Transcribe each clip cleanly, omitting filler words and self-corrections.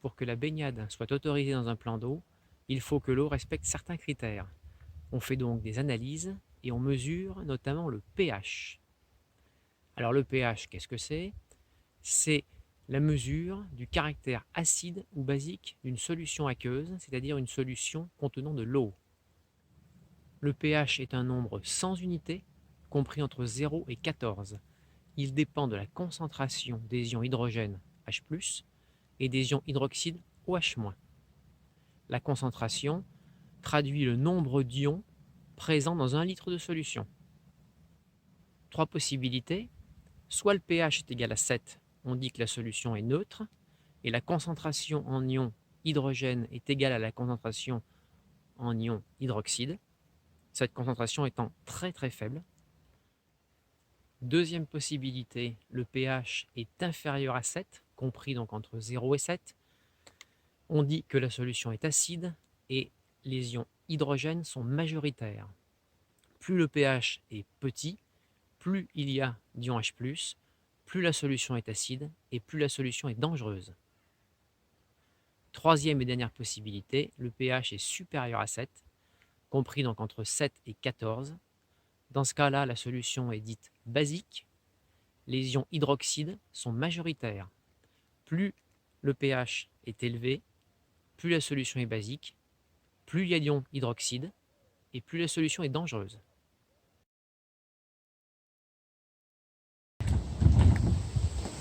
pour que la baignade soit autorisée dans un plan d'eau, il faut que l'eau respecte certains critères. On fait donc des analyses et on mesure notamment le pH. Alors le pH, qu'est-ce que c'est? C'est la mesure du caractère acide ou basique d'une solution aqueuse, c'est-à-dire une solution contenant de l'eau. Le pH est un nombre sans unité, compris entre 0 et 14. Il dépend de la concentration des ions hydrogène H+, et des ions hydroxyde OH-. La concentration traduit le nombre d'ions présents dans 1 litre de solution. 3 possibilités. Soit le pH est égal à 7, on dit que la solution est neutre, et la concentration en ions hydrogène est égale à la concentration en ions hydroxyde, cette concentration étant très très faible. Deuxième possibilité, le pH est inférieur à 7, compris donc entre 0 et 7. On dit que la solution est acide et les ions hydrogène sont majoritaires. Plus le pH est petit, plus il y a d'ions H+, plus la solution est acide et plus la solution est dangereuse. Troisième et dernière possibilité, le pH est supérieur à 7, compris donc entre 7 et 14. Dans ce cas-là, la solution est dite basique. Les ions hydroxydes sont majoritaires. Plus le pH est élevé, plus la solution est basique, plus il y a d'ions hydroxydes et plus la solution est dangereuse.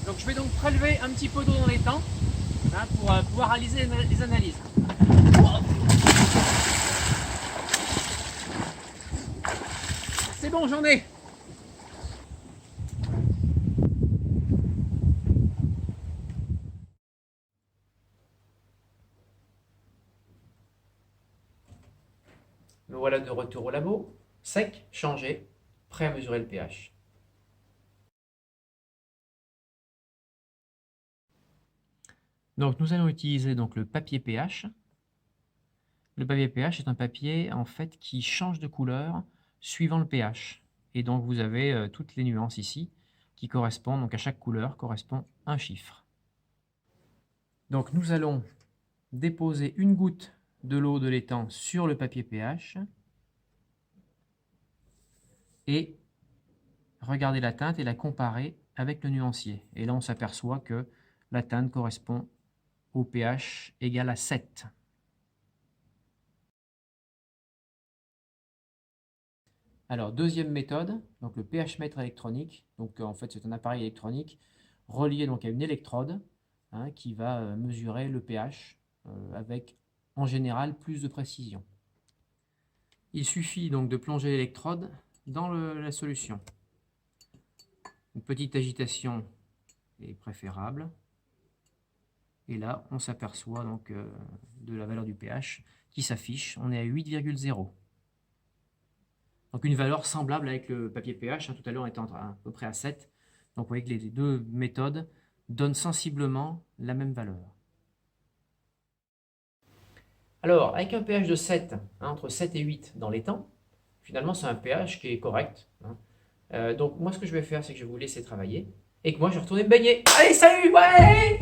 Donc je vais donc prélever un petit peu d'eau dans l'étang pour pouvoir réaliser les analyses. C'est bon, j'en ai. Me voilà de retour au labo, sec, changé, prêt à mesurer le pH. Donc nous allons utiliser donc le papier pH. Le papier pH est un papier en fait qui change de couleur suivant le pH. Et donc vous avez toutes les nuances ici qui correspondent, donc à chaque couleur correspond un chiffre. Donc nous allons déposer une goutte de l'eau de l'étang sur le papier pH et regarder la teinte et la comparer avec le nuancier. Et là on s'aperçoit que la teinte correspond au pH égal à 7. Alors, deuxième méthode, donc le pH-mètre électronique. Donc, en fait, c'est un appareil électronique relié donc à une électrode qui va mesurer le pH avec, en général, plus de précision. Il suffit donc de plonger l'électrode dans la solution. Une petite agitation est préférable. Et là, on s'aperçoit donc de la valeur du pH qui s'affiche. On est à 8,0. Donc une valeur semblable avec le papier pH, tout à l'heure on était à peu près à 7. Donc vous voyez que les deux méthodes donnent sensiblement la même valeur. Alors avec un pH de 7, entre 7 et 8 dans l'étang, finalement c'est un pH qui est correct. Donc moi ce que je vais faire, c'est que je vais vous laisser travailler et que moi je vais retourner me baigner. Allez, salut, ouais!